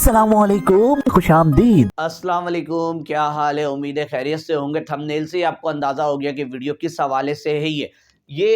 अस्सलामुअलैकुम, खुशामदीद। अस्सलाम वालेकुम, क्या हाल है? उम्मीद है खैरियत से होंगे। थंबनेल से ही आपको अंदाज़ा हो गया कि वीडियो किस हवाले से है। ये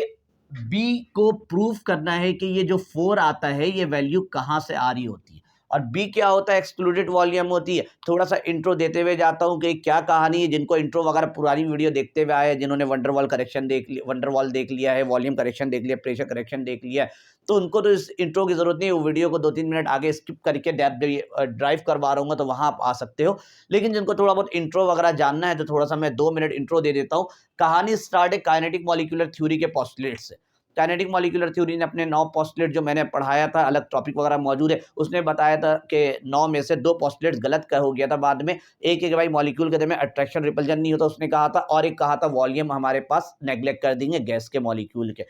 बी को प्रूफ करना है कि ये जो 4 आता है ये वैल्यू कहाँ से आ रही होती है। और बी क्या होता है? एक्सक्लूडेड वॉल्यूम होती है। थोड़ा सा इंट्रो देते हुए जाता हूँ कि क्या कहानी है। जिनको इंट्रो वगैरह पुरानी वीडियो देखते हुए आए हैं, जिन्होंने वंडरवॉल करेक्शन देख लिया, वंडरवॉल देख लिया है, वॉल्यूम करेक्शन देख लिया, प्रेशर करेक्शन देख लिया है, तो उनको तो इस इंट्रो की ज़रूरत नहीं है। वो वीडियो को 2-3 मिनट आगे स्किप करके ड्राइव करवा रहा हूँ, तो वहाँ आप आ सकते हो। लेकिन जिनको थोड़ा बहुत इंट्रो वगैरह जानना है तो थोड़ा सा मैं 2 मिनट इंट्रो दे देता हूँ। कहानी स्टार्ट है काइनेटिक मॉलिक्यूलर थ्योरी के पोस्टुलेट से। काइनेटिक मॉलिक्यूलर थ्योरी ने अपने 9 पोस्टुलेट जो मैंने पढ़ाया था, अलग टॉपिक वगैरह मौजूद है, उसने बताया था कि 9 में से 2 पोस्टुलेट्स गलत हो गया था बाद में। एक है कि भाई मॉलिक्यूल के में अट्रैक्शन रिपल्जन नहीं होता, उसने कहा था, और एक कहा था वॉल्यूम हमारे पास नेग्लेक्ट कर देंगे गैस के मॉलिक्यूल के।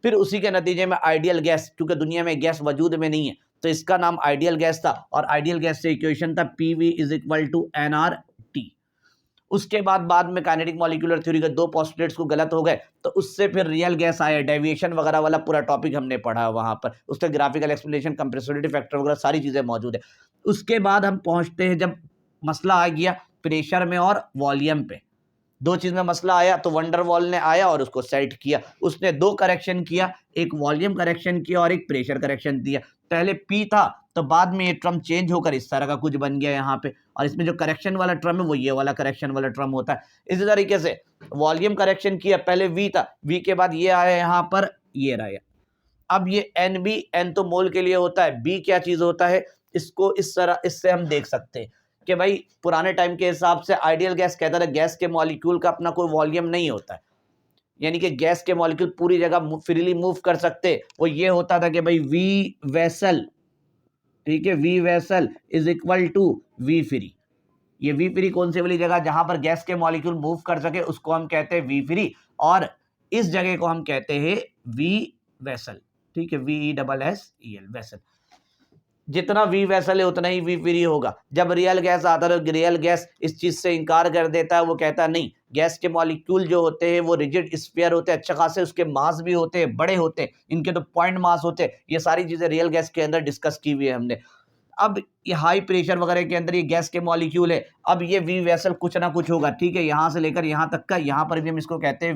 फिर उसी के नतीजे में आइडियल गैस, क्योंकि दुनिया में गैस वजूद में नहीं है, तो इसका नाम आइडियल गैस था। और आइडियल गैस से इक्वेशन था PV = nRT। उसके बाद में काइनेटिक मॉलिक्यूलर थ्योरी के 2 पोस्टुलेट्स को गलत हो गए, तो उससे फिर रियल गैस आया, डेविएशन वगैरह वाला पूरा टॉपिक हमने पढ़ा वहां पर। उसके ग्राफिकल एक्सप्लेनेशन, कंप्रेसिबिलिटी फैक्टर वगैरह सारी चीजें मौजूद है। उसके बाद हम पहुंचते हैं, जब मसला आ गया प्रेशर में और वॉल्यूम पे, 2 चीज में मसला आया, तो वंडरवॉल ने आया और उसको सेट किया। उसने 2 करेक्शन किया, एक वॉल्यूम करेक्शन किया और एक प्रेशर करेक्शन दिया। पहले P था, तो बाद में ये टर्म चेंज होकर इस तरह का कुछ बन गया यहाँ पे। और इसमें जो करेक्शन वाला टर्म है वो ये वाला करेक्शन वाला टर्म होता है। इसी तरीके से वॉल्यूम करेक्शन किया, पहले V था, V के बाद ये आया यहाँ पर, ये रहा। अब ये NB, N तो मोल के लिए होता है, B क्या चीज होता है, इसको इस तरह इससे हम देख सकते हैं कि भाई पुराने टाइम के हिसाब से आइडियल गैस कहता था गैस के मॉलिक्यूल का अपना कोई वॉल्यूम नहीं होता है, यानी कि गैस के मॉलिक्यूल पूरी जगह फ्रीली मूव कर सकते। वो ये होता था कि भाई V वेसल, ठीक है, V वेसल = V फ्री। ये V फ्री कौन सी वाली जगह जहां पर गैस के मॉलिक्यूल मूव कर सके उसको हम कहते हैं V फ्री, और इस जगह को हम कहते हैं V वेसल, ठीक है, VESSEL वेसल। जितना V वेसल है उतना ही V फ्री होगा। जब रियल गैस आता है, रियल गैस इस चीज से इनकार कर देता है, वो कहता है नहीं, गैस के मॉलिक्यूल जो होते हैं वो रिजिड स्फीयर होते हैं, अच्छा खासे उसके मास भी होते हैं, बड़े होते हैं, इनके तो पॉइंट मास होते हैं। ये सारी चीजें रियल गैस के अंदर डिस्कस की हुई है हमने। अब ये हाई प्रेशर वगैरह के अंदर ये गैस के मॉलिक्यूल है, अब ये V वेसल कुछ ना कुछ होगा, ठीक है, यहां से लेकर यहां तक का, यहां पर भी हम इसको कहते हैं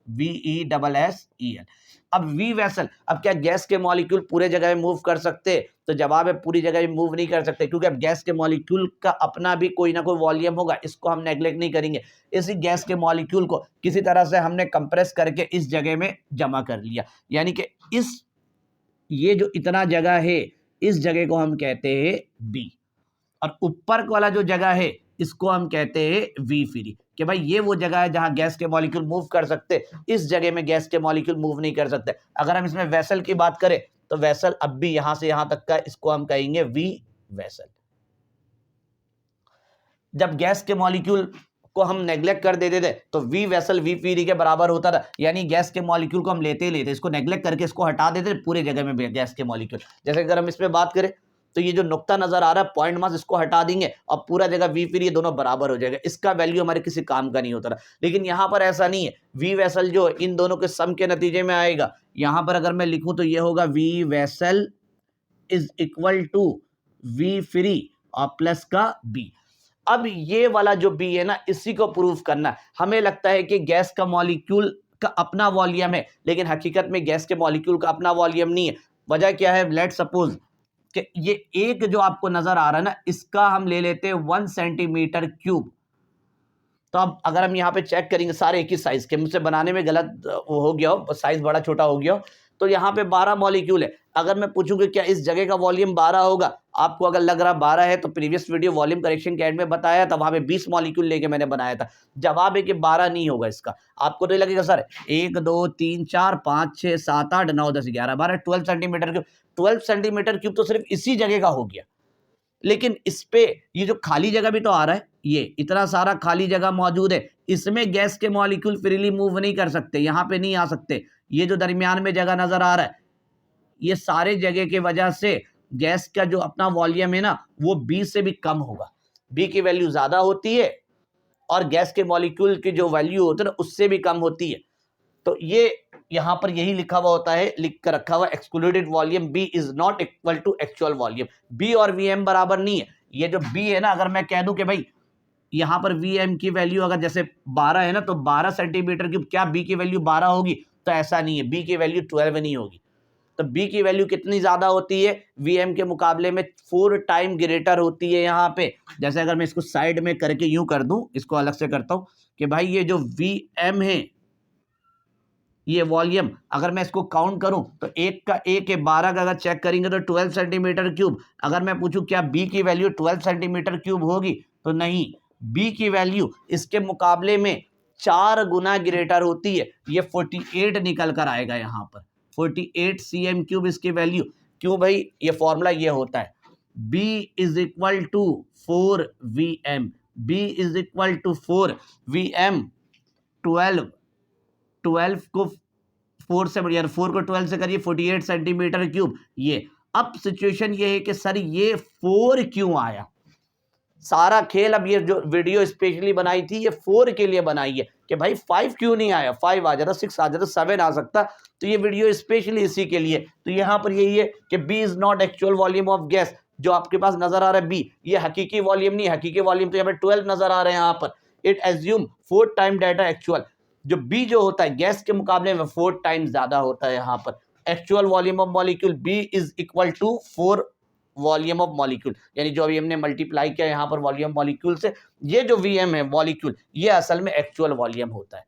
VESSEL। अब V वेसल, अब क्या गैस के मॉलिक्यूल पूरे जगह में मूव कर सकते? तो जवाब है पूरी जगह में मूव नहीं कर सकते, क्योंकि अब गैस के मॉलिक्यूल का अपना भी कोई ना कोई वॉल्यूम होगा, इसको हम नेग्लेक्ट नहीं करेंगे। इसी गैस के मॉलिक्यूल को किसी तरह से हमने कंप्रेस करके इस जगह में जमा कर लिया, यानी कि ये जो इतना जगह है, इस जगह को हम कहते हैं B, और ऊपर वाला जो जगह है इसको हम कहते हैं V फ्री, कि भाई ये वो जगह है जहां गैस के मॉलिक्यूल मूव कर सकते, इस जगह में गैस के मॉलिक्यूल मूव नहीं कर सकते। अगर हम इसमें वेसल की बात करें तो वेसल अब भी यहां से यहां तक का, इसको हम कहेंगे V वेसल। जब गैस के मॉलिक्यूल को हम नेग्लेक्ट कर देते थे तो V वेसल V फ्री के बराबर होता था, यानी गैस के मॉलिक्यूल को हम लेते ही लेते, इसको नेग्लेक्ट करके इसको हटा देते पूरे जगह में गैस के मॉलिक्यूल। जैसे अगर हम इस पे बात करें तो ये जो नुक्ता नजर आ रहा है पॉइंट मास, इसको हटा देंगे और पूरा जगह V फ्री, दोनों बराबर हो जाएगा, इसका वैल्यू हमारे किसी काम का नहीं होता था। लेकिन यहाँ पर ऐसा नहीं है, V वेसल जो इन दोनों के सम के नतीजे में आएगा। यहाँ पर अगर मैं लिखूं तो ये होगा V वेसल = V फ्री और प्लस का B। अब ये वाला जो B है ना, इसी को प्रूफ करना है। हमें लगता है कि गैस का मॉलिक्यूल का अपना वॉल्यूम है, लेकिन हकीकत में गैस के मॉलिक्यूल का अपना वॉल्यूम नहीं है। वजह क्या है? लेट सपोज कि ये एक जो आपको नजर आ रहा है ना, इसका हम ले लेते हैं 1 सेंटीमीटर क्यूब। तो अब अगर हम यहाँ पे चेक करेंगे, सारे एक ही साइज के, मुझसे बनाने में गलत वो हो गया हो, साइज बड़ा छोटा हो गया हो, तो यहाँ पे 12 मॉलिक्यूल है। अगर मैं पूछूंगा क्या इस जगह का वॉल्यूम 12 होगा, आपको अगर लग रहा 12 है तो प्रीवियस वीडियो वॉल्यूम करेक्शन के एंड में बताया था, वहां पे 20 मॉलिक्यूल लेके मैंने बनाया था। जवाब है कि 12 नहीं होगा इसका। आपको तो लगेगा sir 1 2 3 4 5 6 7 8 9 10 11 12 12 centimetre cube. 12 centimetre cube तो सिर्फ इसी जगह का हो गया, लेकिन इस पे ये जो खाली जगह भी तो आ रहा है, ये इतना सारा खाली जगह मौजूद है, इसमें गैस के मॉलिक्यूल फ्रीली मूव नहीं कर सकते, यहाँ पे नहीं आ सकते। ये जो दरमियान में जगह नजर आ रहा है, ये सारे जगह के वजह से गैस का जो अपना वॉल्यूम है ना, वो B से भी कम होगा। B की वैल्यू ज्यादा होती है और गैस के मॉलिक्यूल की जो वैल्यू होती है ना, उससे भी कम होती है। तो ये यहां पर यही लिखा हुआ होता है, लिख कर रखा हुआ excluded volume B is not equal to actual volume. B और वीएम बराबर नहीं है। ये जो बी है ना, अगर मैं कह दूं कि भाई यहां पर वीएम की वैल्यू अगर जैसे 12 है ना, तो 12 सेंटीमीटर क्यूब, क्या बी की वैल्यू 12 होगी? तो ऐसा नहीं है, बी की वैल्यू 12 नहीं होगी। तो बी की वैल्यू कितनी ज्यादा होती है वीएम के मुकाबले में? 4 टाइम ग्रेटर होती है यहाँ पे। जैसे अगर मैं इसको साइड में करके यूं कर दूं, इसको अलग से करता हूं कि भाई ये जो वीएम है, ये वॉल्यूम, अगर मैं इसको काउंट करूं तो एक का एक है, 12 का अगर चेक करेंगे तो 12 सेंटीमीटर क्यूब। अगर मैं पूछूं क्या बी की वैल्यू 12 सेंटीमीटर क्यूब होगी? तो नहीं, बी की वैल्यू इसके मुकाबले में 4 गुना ग्रेटर होती है। ये 48 निकल कर आएगा यहाँ पर, 48 cm क्यूब इसकी वैल्यू। क्यों भाई? ये फॉर्मूला ये होता है, B is equal to 4 VM। B is equal to 4 VM। 12 को 4 से बढ़िया, 4 को 12 से करिए, 48 सेंटीमीटर क्यूब। ये अब सिचुएशन ये है कि सर ये 4 क्यों आया? सारा खेल, अब ये जो वीडियो स्पेशली बनाई थी ये 4 के लिए बनाई है कि भाई 5 क्यों नहीं आया? 5 आ जाता, 6 आ जाता, 7 आ सकता। तो ये वीडियो स्पेशली इसी के लिए। तो यहाँ पर यही है कि B is not actual volume of gas. जो आपके पास नजर आ रहा है बी, ये हकीकी वॉल्यूम नहीं। हकीकी वॉल्यूम तो यहाँ पर 12 नजर आ रहे हैं यहाँ पर। It assume 4 time data actual. जो बी जो होता है गैस के मुकाबले में 4 टाइम ज्यादा होता है यहाँ पर। Actual volume of molecule B is equal to 4 volume of molecule, यानी जो अभी हमने मल्टीप्लाई किया यहाँ पर वॉल्यूम मॉलिक्यूल से, ये जो वीएम है मॉलिक्यूल, ये असल में एक्चुअल वॉल्यूम होता है।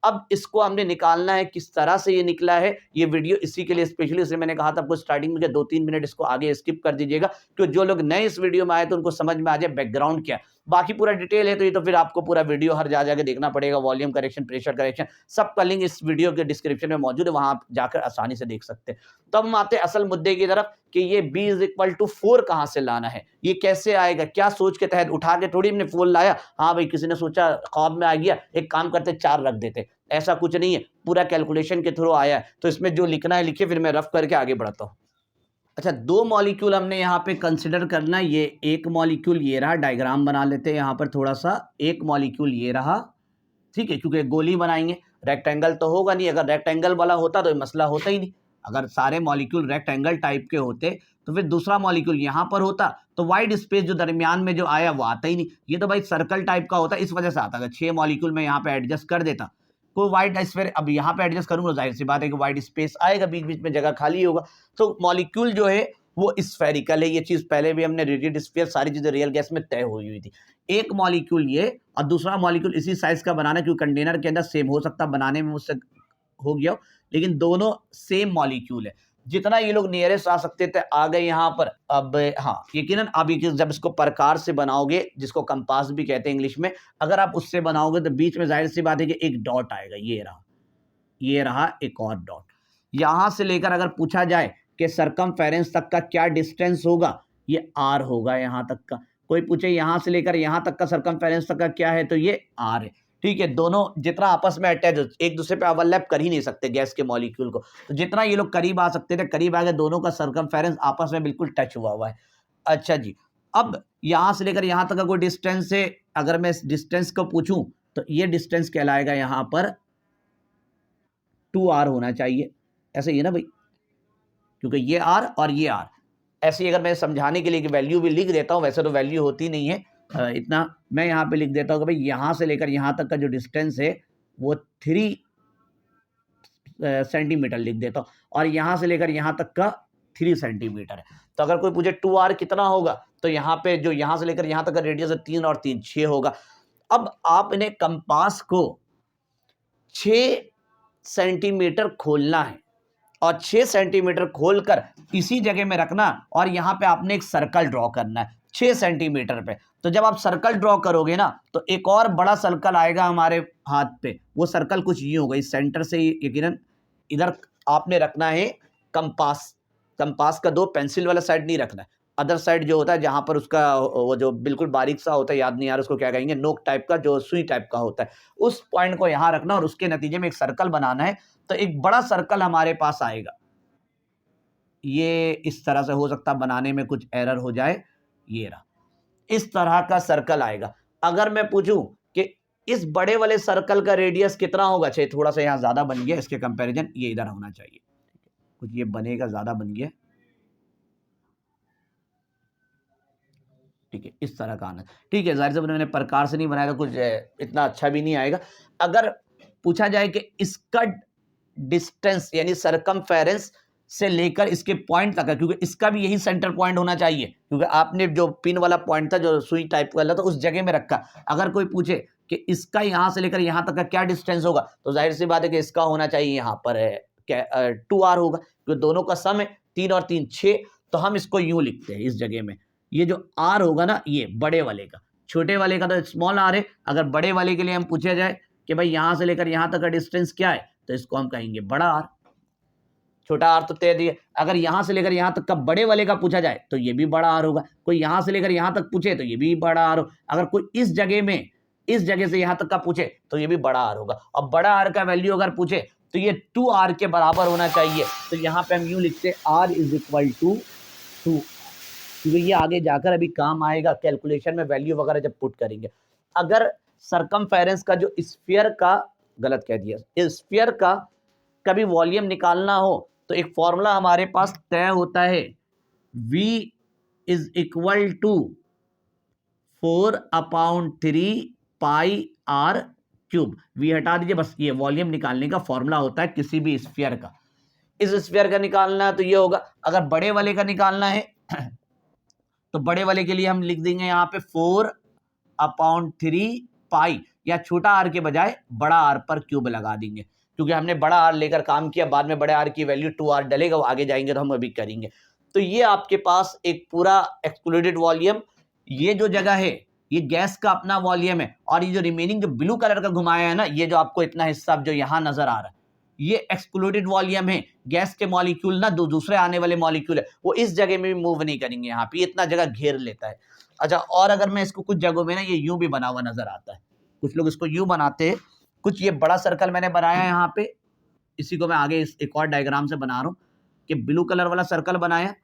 अब इसको हमने निकालना है, किस तरह से ये निकला है, ये वीडियो इसी के लिए स्पेशली, इसलिए मैंने कहा था आपको स्टार्टिंग में 2-3 मिनट इसको आगे स्किप कर दीजिएगा, क्योंकि जो लोग नए इस वीडियो में आए तो उनको समझ में आ जाए बैकग्राउंड क्या है। बाकी पूरा डिटेल है तो ये तो फिर आपको पूरा वीडियो हर जा जाके देखना पड़ेगा। वॉल्यूम करेक्शन, प्रेशर करेक्शन, सबका लिंक इस वीडियो के डिस्क्रिप्शन में मौजूद है, वहां आप जाकर आसानी से देख सकते हैं। तब हम आते हैं असल मुद्दे की तरफ कि ये b इज इक्वल टू 4 कहां से लाना है, ये कैसे आएगा, क्या सोच के तहत? उठा के थोड़ी हमने 4 लाया, हाँ भाई किसी ने सोचा ख्वाब में आ गया, एक काम करते 4 रख देते, ऐसा कुछ नहीं है, पूरा कैलकुलेशन के थ्रू आया है। तो इसमें जो लिखना है लिखिए, फिर मैं रफ करके आगे बढ़ता हूँ। अच्छा, 2 मॉलिक्यूल हमने यहाँ पे कंसिडर करना है। ये एक मॉलिक्यूल ये रहा, डायग्राम बना लेते हैं यहाँ पर थोड़ा सा। एक मॉलिक्यूल ये रहा, ठीक है, क्योंकि गोली बनाएंगे, रेक्टेंगल तो होगा नहीं। अगर रेक्टेंगल वाला होता तो ये मसला होता ही नहीं। अगर सारे मॉलिक्यूल रेक्टेंगल टाइप के होते तो फिर दूसरा मॉलिक्यूल यहाँ पर होता, तो वाइड स्पेस जो दरमियान में जो आया वो आता ही नहीं। ये तो भाई सर्कल टाइप का होता, इस वजह से आता। अगर 6 मॉलिक्यूल में यहाँ पे एडजस्ट कर देता, कोई वाइड स्पेस, अब यहाँ पे एडजस्ट करूंगा, जाहिर सी बात है कि वाइड स्पेस आएगा, बीच बीच में जगह खाली होगा। तो मॉलिक्यूल जो है वो स्फेरिकल है। ये चीज पहले भी हमने रिजिड स्फीयर, सारी चीजें रियल गैस में तय हुई थी। एक मॉलिक्यूल ये और दूसरा मॉलिक्यूल इसी साइज का बनाना, क्योंकि कंटेनर के अंदर सेम हो सकता, बनाने में मुझसे हो गया हो, लेकिन दोनों सेम मॉलिक्यूल है। जितना ये लोग नियरेस्ट आ सकते थे आ गए यहाँ पर। अब हाँ, यकीनन आप ये जब इसको प्रकार से बनाओगे, जिसको कंपास भी कहते हैं इंग्लिश में, अगर आप उससे बनाओगे तो बीच में जाहिर सी बात है कि एक डॉट आएगा। ये रहा एक और डॉट। यहां से लेकर अगर पूछा जाए कि सरकमफेरेंस तक का क्या डिस्टेंस होगा, ये आर होगा यहां तक का। कोई पूछे यहां से लेकर यहां तक का सरकमफेरेंस तक का क्या है, तो ये आर है। ठीक है, दोनों जितना आपस में अटैच, एक दूसरे पे ओवरलैप कर ही नहीं सकते गैस के मॉलिक्यूल को, तो जितना ये लोग करीब आ सकते थे करीब आ गए, दोनों का सरकमफेरेंस आपस में बिल्कुल टच हुआ है। अच्छा जी, अब यहां से लेकर यहां तक का कोई डिस्टेंस है, अगर मैं इस डिस्टेंस को पूछूं तो ये डिस्टेंस कहलाएगा यहां पर 2r होना चाहिए। ऐसे ही है ना भाई, क्योंकि ये r और ये r। ऐसे ही अगर मैं समझाने के लिए कि वैल्यू भी लिख देता हूं, वैसे तो वैल्यू होती नहीं है, इतना मैं यहाँ पे लिख देता हूँ कि भाई यहाँ से लेकर यहाँ तक का जो डिस्टेंस है वो 3 सेंटीमीटर लिख देता हूँ, और यहाँ से लेकर यहाँ तक का 3 सेंटीमीटर है। तो अगर कोई पूछे 2r कितना होगा, तो यहाँ पे जो यहाँ से लेकर यहाँ तक का रेडियस है 3 और 3 6 होगा। अब आप इन्हें कंपास को 6 सेंटीमीटर खोलना है, और 6 सेंटीमीटर खोलकर इसी जगह में रखना, और यहाँ पे आपने एक सर्कल ड्रॉ करना है 6 सेंटीमीटर पे। तो जब आप सर्कल ड्रॉ करोगे ना, तो एक और बड़ा सर्कल आएगा हमारे हाथ पे। वो सर्कल कुछ यूं होगा, इस सेंटर से यकीनन इधर आपने रखना है कंपास। कंपास का 2 पेंसिल वाला साइड नहीं रखना है, अदर साइड जो होता है जहां पर उसका वो जो बिल्कुल बारीक सा होता है, याद नहीं आ रहा उसको क्या कहेंगे, नोक टाइप का, जो सुई टाइप का होता है, उस पॉइंट को यहाँ रखना और उसके नतीजे में एक सर्कल बनाना है। तो एक बड़ा सर्कल हमारे पास आएगा। ये इस तरह से हो सकता है बनाने में कुछ एरर हो जाए, ये रहा, इस तरह का सर्कल आएगा। अगर मैं पूछूं कि इस बड़े वाले सर्कल का रेडियस कितना होगा? चाहिए थोड़ा सा यहाँ ज्यादा बन गया, इसके कंपैरिजन ये इधर होना चाहिए, कुछ ये बनेगा ज्यादा बन गया, ठीक है, इस तरह का आना, ठीक है। जाहिर से मैंने प्रकार से नहीं बनाया तो कुछ इतना अच्छा भी नहीं आएगा। अगर पूछा जाए कि इसका डिस्टेंस यानी सरकमफेरेंस से लेकर इसके पॉइंट तक है, क्योंकि इसका भी यही सेंटर पॉइंट होना चाहिए, क्योंकि आपने जो पिन वाला पॉइंट था जो सुई टाइप वाला था उस जगह में रखा। अगर कोई पूछे कि इसका यहां से लेकर यहां तक का क्या डिस्टेंस होगा, तो जाहिर सी बात है कि इसका होना चाहिए यहाँ पर 2r होगा, क्योंकि दोनों का सम है 3 और 3 6। तो हम इसको यूं लिखते हैं इस जगह में, ये जो r होगा ना, ये बड़े वाले का, छोटे वाले का तो स्मॉल r है। अगर बड़े वाले के लिए हम पूछा जाए कि भाई यहां से लेकर यहां तक का डिस्टेंस क्या है, तो इसको हम कहेंगे बड़ा आर, छोटा आर तो तय दिए। अगर यहां से लेकर यहां तक का बड़े वाले का पूछा जाए तो ये भी बड़ा आर होगा। कोई यहां से लेकर यहां तक पूछे तो ये भी बड़ा आर हो। अगर कोई इस जगह में, इस जगह से यहां तक का पूछे तो ये भी बड़ा आर होगा। और बड़ा आर का वैल्यू अगर पूछे तो ये 2r के बराबर होना चाहिए। तो यहाँ पे हम यूं लिखते r इज इक्वल टू 2, क्योंकि ये आगे जाकर अभी काम आएगा कैलकुलेशन में, वैल्यू वगैरह जब पुट करेंगे। अगर सरकमफेरेंस का जो स्फीयर का, गलत कह दिया, स्फीयर का कभी वॉल्यूम निकालना हो तो एक फॉर्मूला हमारे पास तय होता है, v is equal to 4/3 pi r cube. v हटा दीजिए, बस ये वॉल्यूम निकालने का फॉर्मूला होता है किसी भी स्फीयर का। इस स्फीयर का निकालना है तो ये होगा। अगर बड़े वाले का निकालना है तो बड़े वाले के लिए हम लिख देंगे यहाँ पे 4/3 पाई, या छोटा आर के बजाय बड़ा आर पर क्यूब लगा देंगे, क्योंकि हमने बड़ा आर लेकर काम किया, बाद में बड़े आर की वैल्यू 2r डलेगा, वो आगे जाएंगे तो हम अभी करेंगे। तो ये आपके पास एक पूरा एक्सक्लूडेड वॉल्यूम, ये जो जगह है ये गैस का अपना वॉल्यूम है, और ये जो रिमेनिंग जो ब्लू कलर का घुमाया है ना, ये जो आपको इतना हिस्सा जो यहाँ नजर आ रहा है, ये एक्सक्लूडेड वॉल्यूम है। गैस के मॉलिक्यूल ना दूसरे आने वाले मॉलिक्यूल है, वो इस जगह में भी मूव नहीं करेंगे, यहाँ पे इतना जगह घेर लेता है। अच्छा, और अगर मैं इसको कुछ जगहों में ना ये यूं भी बना हुआ नजर आता है, कुछ लोग इसको यूं बनाते हैं, कुछ ये बड़ा सर्कल मैंने बनाया है यहाँ पे, इसी को मैं आगे एक और डायग्राम से बना रहा हूँ कि ब्लू कलर वाला सर्कल बनाया।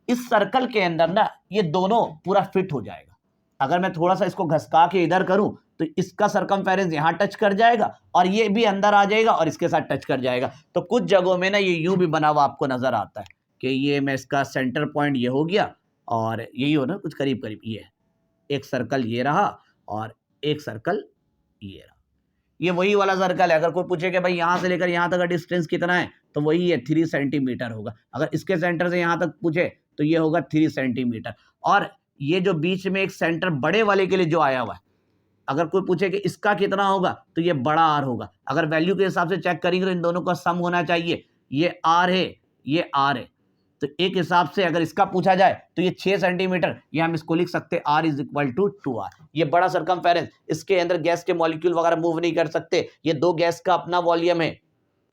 इस सर्कल के अंदर ना ये दोनों पूरा फिट हो जाएगा। अगर मैं थोड़ा सा इसको घसका के इधर करूं तो इसका सरकमफेरेंस यहां टच कर जाएगा और ये भी अंदर आ जाएगा और इसके साथ टच कर जाएगा। तो कुछ जगहों में ना ये यूं भी बना हुआ आपको नजर आता है कि ये मैं इसका सेंटर पॉइंट ये हो गया, और यही हो ना कुछ करीब करीब, ये एक सर्कल ये रहा और एक सर्कल ये रहा, ये वही वाला सर्कल है। अगर कोई पूछे कि भाई यहां से लेकर यहां तक का डिस्टेंस कितना है, तो वही है 3 सेंटीमीटर होगा। अगर इसके सेंटर से यहां तक पूछे तो ये होगा 3 सेंटीमीटर। और ये जो बीच में एक सेंटर बड़े वाले के लिए जो आया हुआ है, अगर कोई पूछे कि इसका कितना होगा तो ये बड़ा आर होगा। अगर वैल्यू के हिसाब से चेक करेंगे तो इन दोनों का सम होना चाहिए, ये आर है ये आर है। तो एक हिसाब से अगर इसका पूछा जाए तो ये 6 सेंटीमीटर, ये हम इसको लिख सकते हैं r is equal to 2r। ये बड़ा सरकमफेरेंस, इसके अंदर गैस के मॉलिक्यूल वगैरह मूव नहीं कर सकते। ये दो गैस का अपना वॉल्यूम है,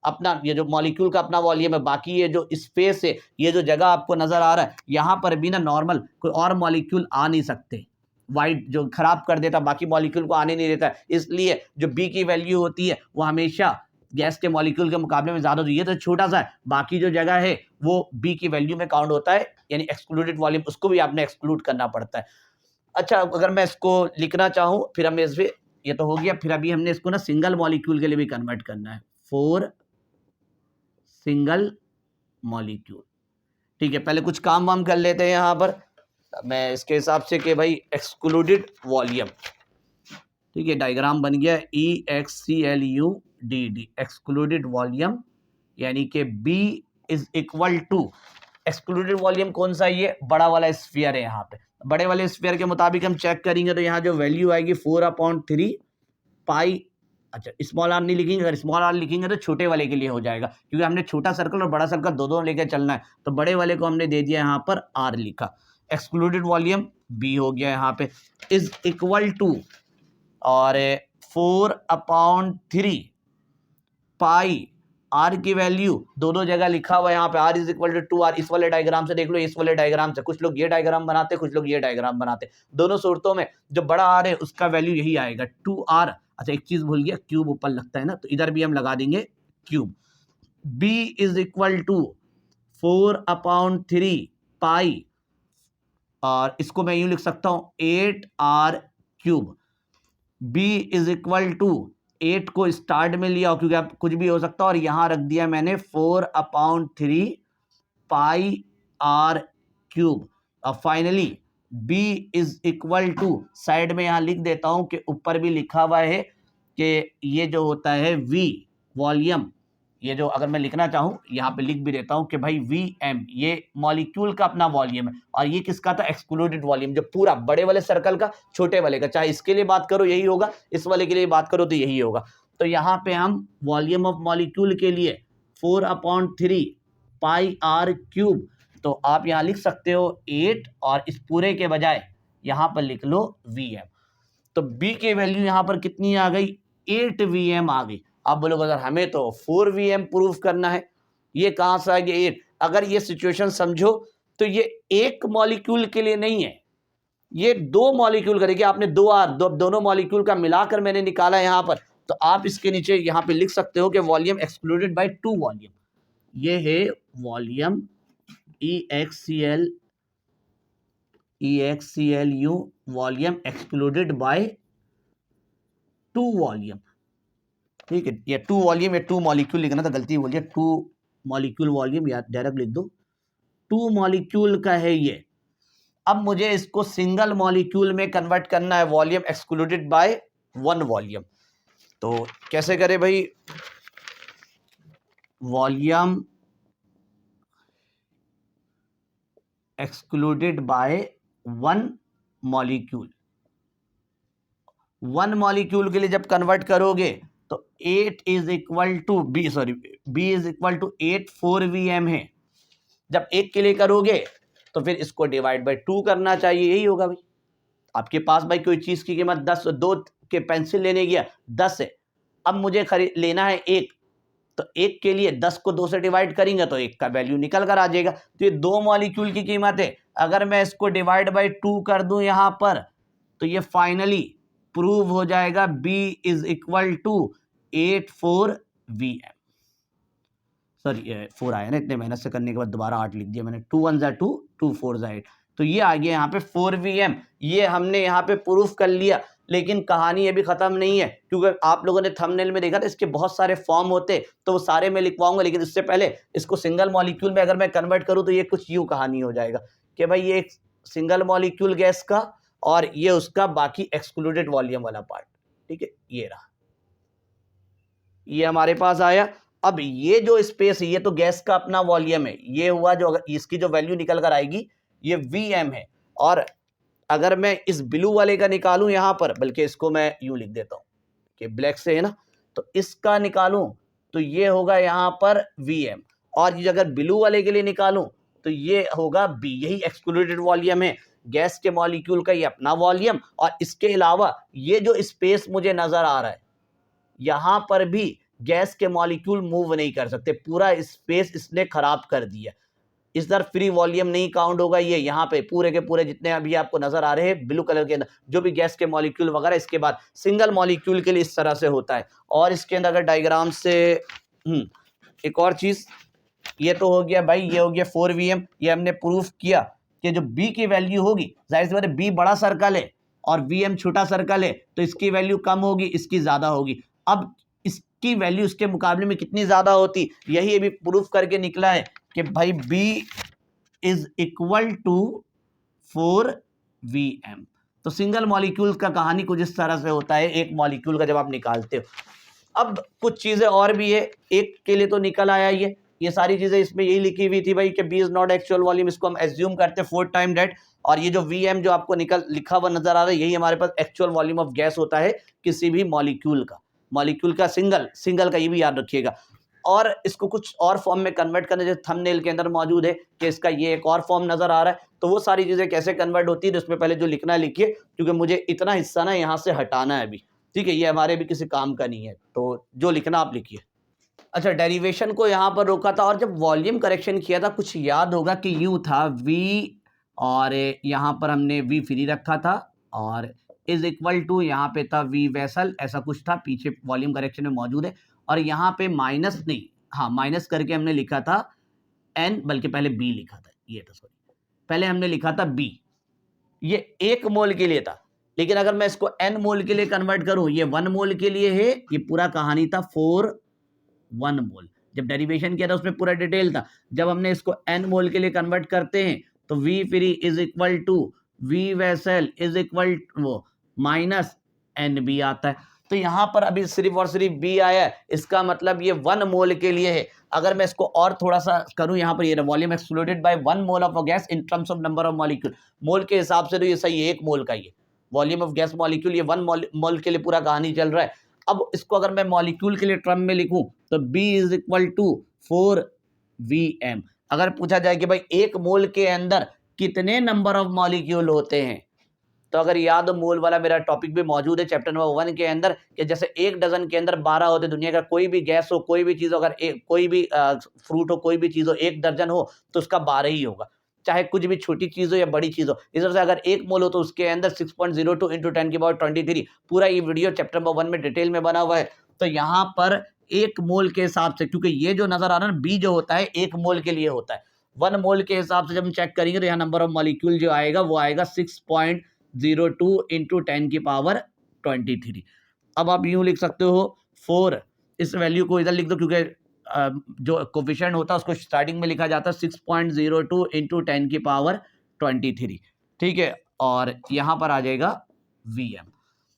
अपना ये जो मॉलिक्यूल का अपना वॉल्यूम है। बाकी ये जो स्पेस है, ये जो जगह आपको नजर आ रहा है, यहाँ पर भी ना नॉर्मल कोई और मॉलिक्यूल आ नहीं सकते, वाइट जो खराब कर देता, बाकी मॉलिक्यूल को आने नहीं देता। इसलिए जो बी की वैल्यू होती है वो हमेशा गैस के मॉलिक्यूल के मुकाबले में ज्यादा होती है। ये तो छोटा सा है, बाकी जो जगह है वो बी की वैल्यू में काउंट होता है, यानी एक्सक्लूडेड वॉल्यूम, उसको भी आपने एक्सक्लूड करना पड़ता है। अच्छा, अगर मैं इसको लिखना चाहूँ, फिर हमें इस ये तो हो गया, फिर अभी हमने इसको ना सिंगल मॉलिक्यूल के लिए भी कन्वर्ट करना है, 4 सिंगल मॉलिक्यूल। ठीक है, पहले कुछ काम वाम कर लेते हैं यहाँ पर मैं इसके हिसाब से कि भाई एक्सक्लूडेड वॉल्यूम, ठीक है, डायग्राम बन गया EXCLUDD, एक्सक्लूडेड वॉल्यूम, यानी कि B is equal to excluded volume कौन सा, ये बड़ा वाला स्फीयर है। यहाँ पे बड़े वाले स्फीयर के मुताबिक हम चेक करेंगे तो यहाँ जो वैल्यू आएगी 4/3 पाई। अच्छा, स्मॉल आर नहीं लिखेंगे, अगर स्मॉल आर लिखेंगे तो छोटे वाले के लिए हो जाएगा, क्योंकि हमने छोटा सर्कल और बड़ा सर्कल दो लेकर चलना है। तो बड़े वाले को हमने दे दिया यहाँ पर आर लिखा, एक्सक्लूडेड वॉल्यूम बी हो गया यहाँ पे, इज इक्वल टू और 4/3 पाई, आर की वैल्यू दोनों जगह लिखा हुआ है यहाँ पे, are is equal to 2r। इस वाले डायग्राम से देख लो, इस वाले डायग्राम से, कुछ लोग ये डायग्राम बनाते, कुछ लोग ये डायग्राम बनाते। दोनों सूरतों में जो बड़ा आर है उसका वैल्यू यही आएगा 2r। अच्छा, एक चीज भूल गया, क्यूब ऊपर लगता है ना, तो इधर भी हम लगा देंगे cube. b is equal to 4/3 pi, और इसको मैं यूं लिख सकता हूं 8r cube. B is equal to 8 को स्टार्ट में लिया क्योंकि अब कुछ भी हो सकता है, और यहां रख दिया मैंने 4/3 पाई आर क्यूब। अब finally B is equal to, side में यहां लिख देता हूं कि ऊपर भी लिखा हुआ है कि ये जो होता है V वॉल्यूम, ये जो अगर मैं लिखना चाहूं यहां पे लिख भी देता हूं कि भाई Vm ये मॉलिक्यूल का अपना वॉल्यूम है, और ये किसका था, एक्सक्लूडेड वॉल्यूम, जो पूरा बड़े वाले सर्कल का छोटे वाले का, चाहे इसके लिए बात करो यही होगा, इस वाले के लिए बात करो तो यही होगा। तो यहाँ पे हम वॉल्यूम ऑफ मॉलिक्यूल के लिए 4/3 पाई आर क्यूब, तो आप यहाँ लिख सकते हो 8, और इस पूरे के बजाय यहाँ पर लिख लो Vm। तो B की वैल्यू यहाँ पर कितनी आ गई, 8 Vm आ गई। आप बोलोगे सर हमें तो 4 Vm प्रूफ करना है, ये कहाँ से आ गया 8? अगर ये सिचुएशन समझो तो ये एक मॉलिक्यूल के लिए नहीं है, ये दो मॉलिक्यूल का, देखिए आपने दोनों मॉलिक्यूल का मिलाकर मैंने निकाला है यहाँ पर। तो आप इसके नीचे यहाँ पे लिख सकते हो कि वॉल्यूम एक्सक्लूडेड बाय 2 वॉल्यूम, ये है volume EXCLU volume excluded by 2 volume. ठीक है, ये 2 वॉल्यूम या 2 मॉलिक्यूल लिखना था, गलती बोलिए, 2 मॉलिक्यूल वॉल्यूम या डायरेक्ट लिख दो, 2 मॉलिक्यूल का है ये। अब मुझे इसको सिंगल मॉलिक्यूल में कन्वर्ट करना है, वॉल्यूम एक्सक्लूडेड बाय 1 वॉल्यूम। तो कैसे करें भाई, volume excluded by 1 molecule, 1 molecule के लिए जब कन्वर्ट करोगे तो 8 is equal to B is equal to 8 4 Vm है। जब एक के लिए करोगे तो फिर इसको डिवाइड बाय 2 करना चाहिए, यही होगा भाई। आपके पास भाई कोई चीज की कीमत 10, 2 के पेंसिल लेने गया 10 है, अब मुझे लेना है 1, तो 1 के लिए 10 को 2 से डिवाइड करेंगे तो 1 का वैल्यू निकल कर आ जाएगा। तो ये 2 मॉलिक्यूल की कीमत है, अगर मैं इसको डिवाइड बाय 2 कर दूं यहां पर, तो ये फाइनली प्रूव हो जाएगा B is equal to 8 4 Vm। Sorry 4 आया ना, इतने मेहनत से करने के बाद दोबारा 8 लिख दिया मैंने, 2 1 जा 2, 2 4 जा 8, तो ये आ गया यहाँ पे 4 Vm। ये हमने यहाँ पे प्रूफ कर लिया, लेकिन कहानी अभी खत्म नहीं है, क्योंकि आप लोगों ने थंबनेल में देखा था इसके बहुत सारे फॉर्म होते, तो वो सारे मैं लिखवाऊंगा, लेकिन इससे पहले इसको सिंगल मॉलिक्यूल में अगर मैं कन्वर्ट करूँ तो ये कुछ यूं कहानी हो जाएगा कि भाई ये एक सिंगल मॉलिक्यूल गैस का, और ये उसका बाकी एक्सक्लूडेड वॉल्यूम वाला पार्ट। ठीक है, ये रहा, ये हमारे पास आया। अब ये जो स्पेस है ये तो गैस का अपना वॉल्यूम है, ये हुआ जो, अगर इसकी जो वैल्यू निकल कर आएगी ये Vm है। और अगर मैं इस ब्लू वाले का निकालूं यहां पर, बल्कि इसको मैं यूं लिख देता हूं कि ब्लैक से है ना, तो इसका निकालूं तो ये होगा यहां पर Vm, और ये अगर ब्लू वाले के लिए निकालूं तो ये होगा B, यही एक्सक्लूडेड वॉल्यूम है गैस के मॉलिक्यूल का, ये अपना वॉल्यूम। और इसके अलावा ये जो स्पेस मुझे नजर आ रहा है यहां पर भी गैस के मॉलिक्यूल मूव नहीं कर सकते, पूरा स्पेस इसने खराब कर दिया। इस तरफ फ्री वॉल्यूम नहीं काउंट होगा, ये यहाँ पे पूरे के पूरे जितने अभी आपको नजर आ रहे हैं ब्लू कलर के अंदर जो भी गैस के मॉलिक्यूल वगैरह, इसके बाद सिंगल मॉलिक्यूल के लिए इस तरह से होता है। और इसके अंदर अगर डायग्राम से एक और चीज, ये तो हो गया भाई, ये हो गया 4 Vm, ये हमने प्रूफ किया कि जो B की वैल्यू होगी, जाहिर सी बात है B बड़ा सर्कल है और Vm छोटा सर्कल है, तो इसकी वैल्यू कम होगी, इसकी ज्यादा होगी। अब इसकी वैल्यू इसके मुकाबले में कितनी ज्यादा होती, यही अभी प्रूफ करके निकला है कि भाई B is equal to 4 Vm। तो सिंगल मॉलिक्यूल का कहानी कुछ इस तरह से होता है, एक मॉलिक्यूल का जब आप निकालते हो। अब कुछ चीजें और भी है, एक के लिए तो निकल आया ये सारी चीजें इसमें यही लिखी हुई थी भाई कि B is not actual volume, इसको हम एज्यूम करते हैं 4 टाइम दैट। और ये जो Vm जो आपको लिखा हुआ नजर आ रहा है, यही हमारे पास एक्चुअल वॉल्यूम ऑफ गैस होता है किसी भी मॉलिक्यूल का सिंगल का, ये भी याद रखिएगा। और इसको कुछ और फॉर्म में कन्वर्ट करने, जैसे थंबनेल के अंदर मौजूद है कि इसका ये एक और फॉर्म नजर आ रहा है, तो वो सारी चीजें कैसे कन्वर्ट होती है, तो उसमें पहले जो लिखना है लिखिए, क्योंकि मुझे इतना हिस्सा ना यहाँ से हटाना है अभी। ठीक है, ये हमारे भी किसी काम का नहीं है, तो जो लिखना आप लिखिए। अच्छा, डेरिवेशन को यहाँ पर रोका था, और जब वॉल्यूम करेक्शन किया था कुछ याद होगा कि यूं था V, और यहाँ पर हमने V फ्री रखा था, और इज इक्वल टू यहाँ पे था V वेसल, ऐसा कुछ था, पीछे वॉल्यूम करेक्शन में मौजूद है। और यहाँ पे माइनस नहीं, हाँ माइनस करके हमने लिखा था N, बल्कि पहले B लिखा था, ये था सॉरी, पहले हमने लिखा था B, ये 1 मोल के लिए था, लेकिन अगर मैं इसको n मोल के लिए कन्वर्ट करूं, ये 1 मोल के लिए है, ये पूरा कहानी था 4 1 मोल। जब डेरिवेशन किया था उसमें पूरा डिटेल था। जब हमने इसको n मोल के लिए कन्वर्ट करते हैं तो V free is equal to V vessel is equal वो माइनस NB आता है। तो यहां पर अभी सिर्फ और सिर्फ B आया है, इसका मतलब ये 1 मोल के लिए है। अगर मैं इसको और थोड़ा सा करूं, यहाँ पर ये volume excluded by 1 mole of a gas in terms of number of molecule, mole के हिसाब से तो ये सही है, 1 मोल का ये वॉल्यूम ऑफ गैस मॉलिक्यूल, ये 1 मोल के लिए पूरा कहानी चल रहा है। अब इसको अगर मैं मॉलिक्यूल के लिए टर्म में लिखूं तो B is equal to 4Vm। अगर पूछा जाए कि भाई 1 मोल के अंदर कितने नंबर ऑफ मॉलिक्यूल होते हैं, तो अगर याद हो मोल वाला मेरा टॉपिक भी मौजूद है चैप्टर नंबर 1 के अंदर, कि जैसे 1 डजन के अंदर 12 होते, दुनिया का कोई भी गैस हो, कोई भी चीज हो, अगर कोई भी फ्रूट हो, कोई भी चीज हो, 1 दर्जन हो तो उसका 12 ही होगा, चाहे कुछ भी छोटी चीज हो या बड़ी चीज हो। इस तरह से अगर 1 मोल हो तो उसके अंदर 6.02 इंटू 10 की पावर 23। पूरा ये वीडियो चैप्टर नंबर 1 में डिटेल में बना हुआ है। तो यहाँ पर 1 मोल के हिसाब से, क्योंकि ये जो नजर आ रहा है ना बी जो होता है 1 मोल के लिए होता है, 1 मोल के हिसाब से जब हम चेक करेंगे तो यहाँ नंबर ऑफ मॉलिक्यूल जो आएगा वो आएगा 6.02 इंटू 10 की पावर 23। अब आप यूं लिख सकते हो 4, इस वैल्यू को इधर लिख दो, क्योंकि जो कोफिशिएंट होता है उसको स्टार्टिंग में लिखा जाता है 6.02 इंटू 10 की पावर 23, ठीक है। और यहाँ पर आ जाएगा Vm।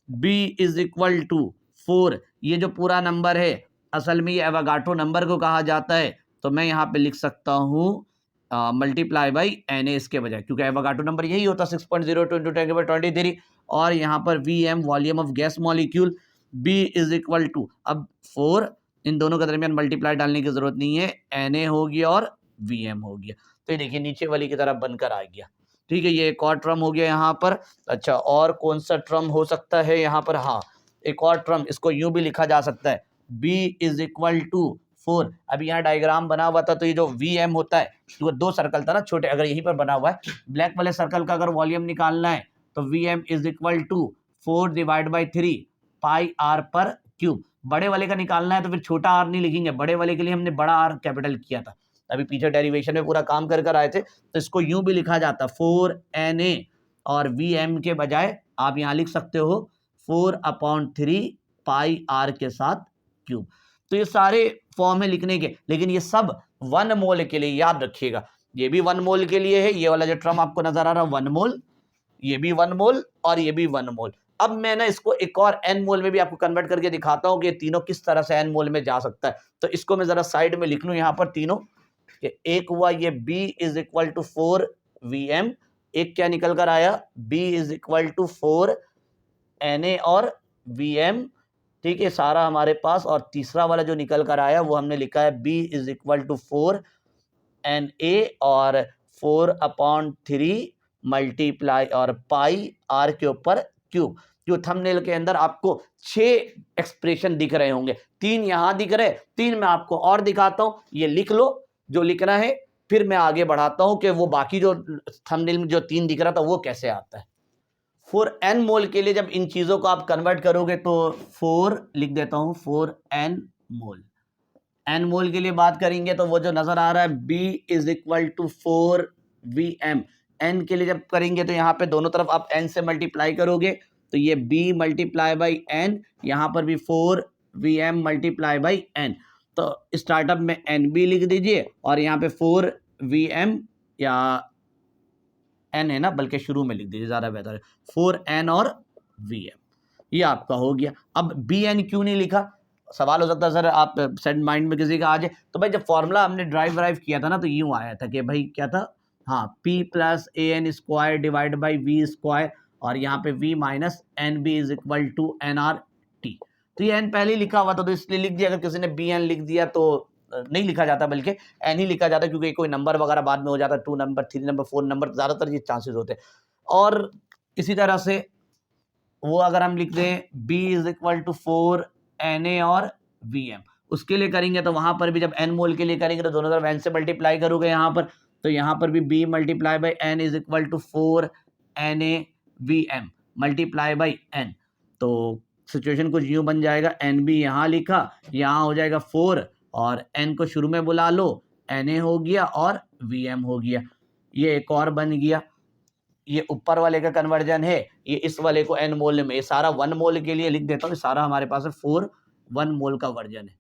B is equal to 4, ये जो पूरा नंबर है असल में ये एवोगाड्रो नंबर को कहा जाता है, तो मैं यहाँ पे लिख सकता हूँ मल्टीप्लाई बाई Na इसके बजाय, क्योंकि एवोगाड्रो नंबर यही होता 6.02 इंटू 10 की पावर 23। और यहाँ पर Vm volume of gas molecule, B is equal to, अब 4 इन दोनों के दरमियान मल्टीप्लाई डालने की जरूरत नहीं है, Na हो गया और Vm हो गया। तो ये देखिए नीचे वाली की तरफ बनकर आ गया, ठीक है। ये एक और टर्म हो गया यहाँ पर। अच्छा, और कौन सा टर्म हो सकता है यहाँ पर, हाँ एक और टर्म, इसको यूं भी लिखा जा सकता है B इज इक्वल टू 4। अभी यहाँ डायग्राम बना हुआ था तो ये जो Vm होता है, तो 2 सर्कल था ना छोटे, अगर यहीं पर बना हुआ है ब्लैक वाले सर्कल का अगर वॉल्यूम निकालना है तो Vm is equal to 4 divide by 3 pi r पर क्यूब। बड़े वाले का निकालना है तो फिर छोटा आर नहीं लिखेंगे, बड़े वाले के लिए हमने बड़ा आर कैपिटल किया था, अभी पीछे डेरिवेशन में पूरा काम कर आए थे। तो इसको यूं भी लिखा जाता 4Na, और Vm के बजाय आप यहाँ लिख सकते हो 4/3 पाई आर के साथ क्यूब। तो ये सारे फॉर्म है लिखने के, लेकिन ये सब 1 मोल के लिए, याद रखिएगा ये भी 1 मोल के लिए है, ये वाला जो टर्म आपको नजर आ रहा है 1 मोल, ये भी 1 मोल और ये भी 1 मोल। अब मैं ना इसको एक और n मोल में भी आपको कन्वर्ट करके दिखाता हूं कि ये तीनों किस तरह से n मोल में जा सकता है। तो इसको मैं जरा साइड में लिख लूं यहाँ पर तीनों, कि एक हुआ ये B is equal to 4Vm, एक क्या निकल कर आया B is equal to 4Na और Vm, ठीक है सारा हमारे पास। और तीसरा वाला जो निकल कर आया वो हमने लिखा है B is equal to 4Na और 4/3 मल्टीप्लाई और पाई आर के ऊपर क्यूब। जो थंबनेल के अंदर आपको 6 एक्सप्रेशन दिख रहे होंगे, 3 यहां दिख रहे, 3 मैं आपको और दिखाता हूं, ये लिख लो जो लिखना है, फिर मैं आगे बढ़ाता हूं कि वो बाकी जो थंबनेल में जो 3 दिख रहा था वो कैसे आता है। 4n मोल के लिए जब इन चीजों को आप कन्वर्ट करोगे तो 4 लिख देता हूं 4n मोल। n मोल के लिए बात करेंगे तो वो जो नजर आ रहा है B is equal to 4Vm, n के लिए जब करेंगे तो यहाँ पे दोनों तरफ आप n से मल्टीप्लाई करोगे तो ये B मल्टीप्लाई बाई n, यहाँ पर भी 4Vm मल्टीप्लाई बाई n। तो स्टार्टअप में NB लिख दीजिए और यहाँ पे 4Vm, या n है ना, बल्कि शुरू में लिख दीजिए ज़्यादा बेहतर है, 4n और Vm, ये आपका हो गया। अब Bn क्यों नहीं लिखा, सवाल हो सकता है सर आप सेट माइंड में किसी का आ जाए। तो भाई जब फॉर्मूला हमने ड्राइव किया था ना तो यूं आया था कि भाई क्या था, हाँ P plus AN square divide by V square, और यहाँ पे V minus NB is equal to NRT। तो ये n पहले ही लिखा हुआ था तो इसलिए लिख दिया। अगर किसी ने Bn लिख दिया तो नहीं लिखा जाता, बल्कि n ही लिखा जाता, क्योंकि कोई नंबर वगैरह बाद में हो जाता, 2 नंबर 3 नंबर 4 नंबर, ज़्यादातर ये चांसेस होते हैं। और इसी तरह से वो अगर हम लिख दें B is equal to 4Na और Vm, उसके लिए करेंगे तो वहां पर भी जब n मोल के लिए करेंगे तो दोनों तरफ n से मल्टीप्लाई करोगे यहाँ पर, तो यहाँ पर भी B multiply by n is equal to 4Na Vm multiply by n। तो सिचुएशन कुछ यूं बन जाएगा, NB यहाँ लिखा, यहाँ हो जाएगा 4 और n को शुरू में बुला लो, Na हो गया और Vm हो गया। ये एक और बन गया। ये ऊपर वाले का कन्वर्जन है, ये इस वाले को n मोल में, ये सारा 1 मोल के लिए लिख देता हूँ, सारा हमारे पास है 4 1 मोल का वर्जन है।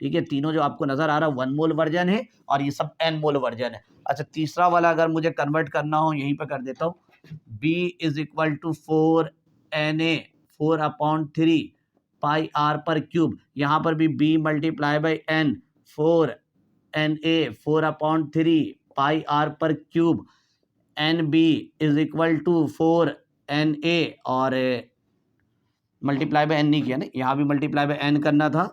ठीक है, तीनों जो आपको नजर आ रहा है 1 मोल वर्जन है और ये सब n मोल वर्जन है। अच्छा, तीसरा वाला अगर मुझे कन्वर्ट करना हो यहीं पे कर देता हूँ, B is equal to 4Na 4/3 pi r पर क्यूब। यहाँ पर भी B multiply by n 4Na 4/3 pi r पर cube, NB is equal to 4Na और मल्टीप्लाई बाय n नहीं किया ना, यहाँ भी मल्टीप्लाई बाय n करना था,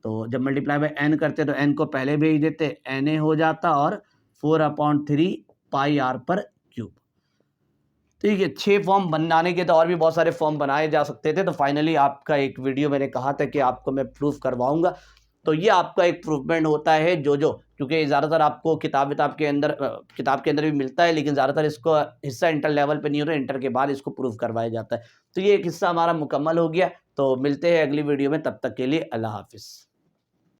तो जब मल्टीप्लाई बाय n करते तो n को पहले भेज देते, Na हो जाता और 4/3 पाई r पर क्यूब। ठीक है, 6 फॉर्म बनाने के तो और भी बहुत सारे फॉर्म बनाए जा सकते थे, तो फाइनली आपका एक वीडियो मैंने कहा था कि आपको मैं प्रूफ करवाऊंगा, तो ये आपका एक प्रूफमेंट होता है जो क्योंकि ज़्यादातर आपको किताब के अंदर भी मिलता है, लेकिन ज़्यादातर इसको हिस्सा इंटर लेवल पे नहीं होता, इंटर के बाद इसको प्रूफ करवाया जाता है। तो ये एक हिस्सा हमारा मुकम्मल हो गया, तो मिलते हैं अगली वीडियो में, तब तक के लिए अल्लाह हाफिज़।